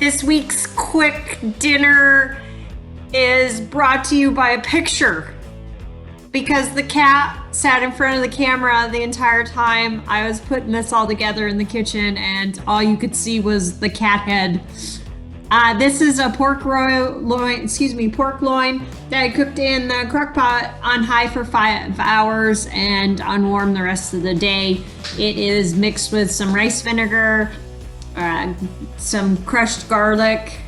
This week's quick dinner is brought to you by a picture because the cat sat in front of the camera the entire time I was putting this all together in the kitchen, and all you could see was the cat head. This is a pork loin that I cooked in the crock pot on high for 5 hours and on warm the rest of the day. It is mixed with some rice vinegar, some crushed garlic,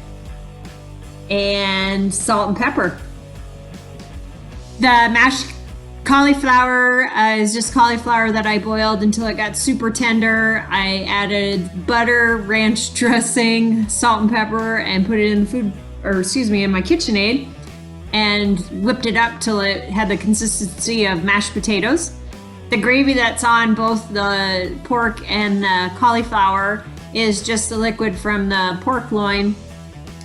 and salt and pepper. The mashed cauliflower is just cauliflower that I boiled until it got super tender. I added butter, ranch dressing, salt and pepper, and put it in in my KitchenAid, and whipped it up till it had the consistency of mashed potatoes. The gravy that's on both the pork and the cauliflower is just the liquid from the pork loin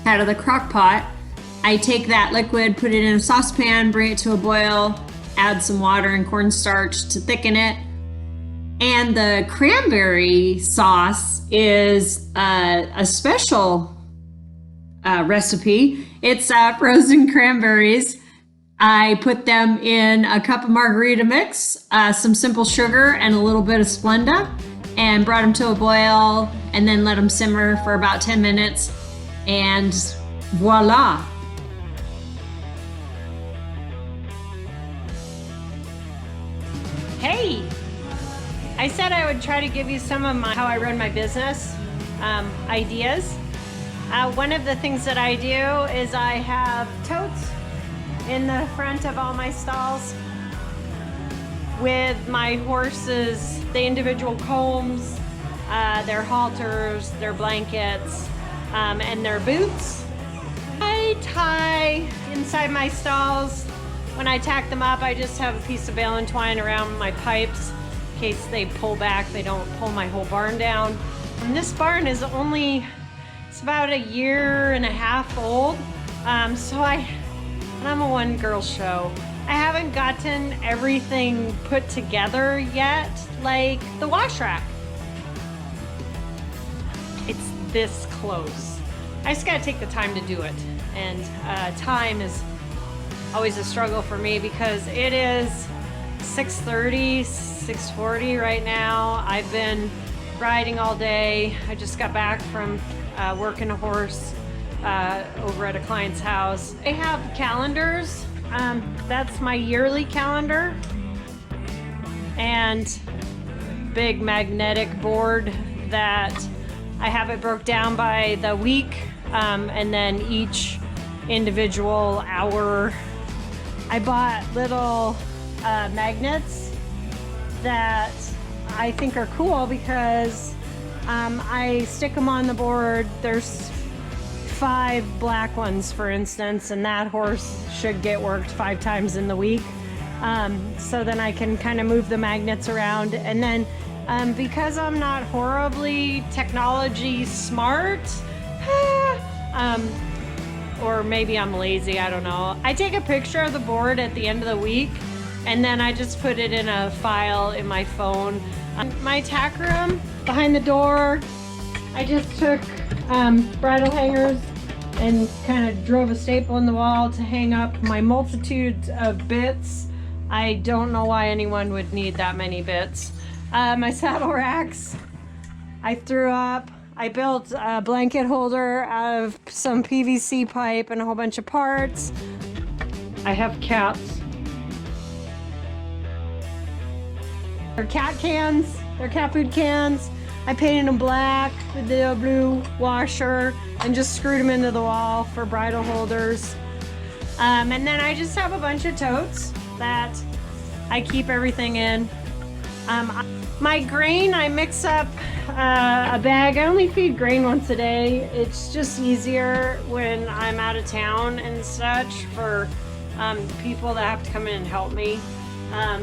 out of the crock pot. I take that liquid, put it in a saucepan, bring it to a boil, add some water and cornstarch to thicken it. And the cranberry sauce is a special recipe. It's frozen cranberries. I put them in a cup of margarita mix, some simple sugar, and a little bit of Splenda, and brought them to a boil, and then let them simmer for about 10 minutes, and voila. Hey, I said I would try to give you some of how I run my business ideas. One of the things that I do is I have totes in the front of all my stalls with my horses, the individual combs, their halters, their blankets, and their boots. I tie inside my stalls. When I tack them up, I just have a piece of baling twine around my pipes in case they pull back, they don't pull my whole barn down. And this barn is it's about 1.5 years old. And I'm a one-girl show. I haven't gotten everything put together yet, like the wash rack. It's this close. I just gotta take the time to do it. And time is always a struggle for me because it is 6:30, 6:40 right now. I've been riding all day. I just got back from working a horse over at a client's house. I have calendars. That's my yearly calendar, and big magnetic board that I have it broke down by the week, and then each individual hour. I bought little magnets that I think are cool because I stick them on the board. There's 5 black ones, for instance, and that horse should get worked 5 times in the week. So then I can kind of move the magnets around. And then because I'm not horribly technology smart, or maybe I'm lazy, I don't know. I take a picture of the board at the end of the week, and then I just put it in a file in my phone. My tack room behind the door, I just took bridle hangers and kind of drove a staple in the wall to hang up my multitude of bits. I don't know why anyone would need that many bits. My saddle racks, I threw up. I built a blanket holder out of some PVC pipe and a whole bunch of parts. I have cats. They're cat cans, they're cat food cans. I painted them black with the blue washer and just screwed them into the wall for bridle holders. And then I just have a bunch of totes that I keep everything in. My grain, I mix up a bag. I only feed grain once a day. It's just easier when I'm out of town and such for people that have to come in and help me.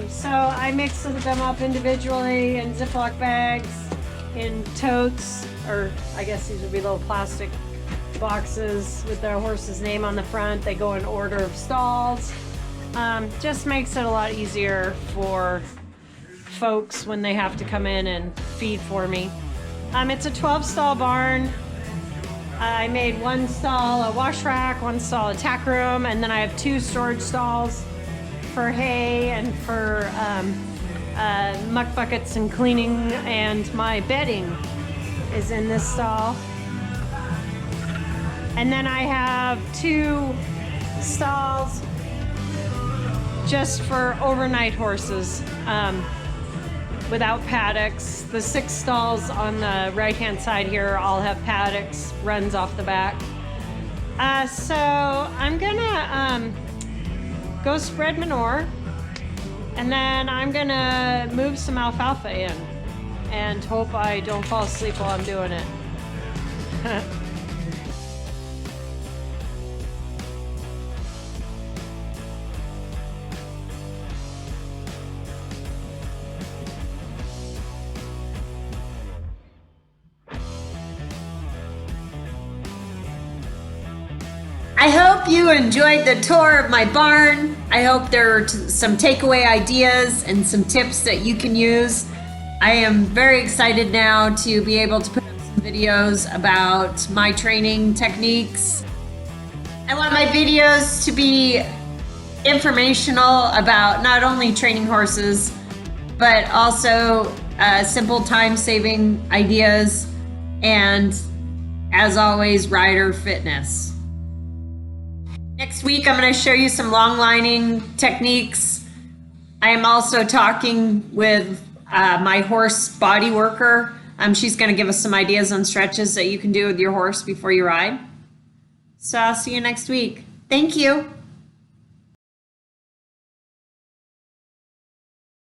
So I mix them up individually in Ziploc bags, in totes, or I guess these would be little plastic boxes with their horse's name on the front. They go in order of stalls. Just makes it a lot easier for folks when they have to come in and feed for me. It's a 12 stall barn. I made one stall a wash rack, one stall a tack room, and then I have 2 storage stalls for hay and for muck buckets and cleaning, and my bedding is in this stall. And then I have 2 stalls just for overnight horses without paddocks. The 6 stalls on the right-hand side here all have paddocks, runs off the back. So I'm gonna go spread manure, and then I'm gonna move some alfalfa in and hope I don't fall asleep while I'm doing it. I hope you enjoyed the tour of my barn. I hope there are some takeaway ideas and some tips that you can use. I am very excited now to be able to put up some videos about my training techniques. I want my videos to be informational about not only training horses, but also simple time-saving ideas, and as always, rider fitness. Next week, I'm going to show you some long lining techniques. I am also talking with my horse body worker. She's going to give us some ideas on stretches that you can do with your horse before you ride. So I'll see you next week. Thank you.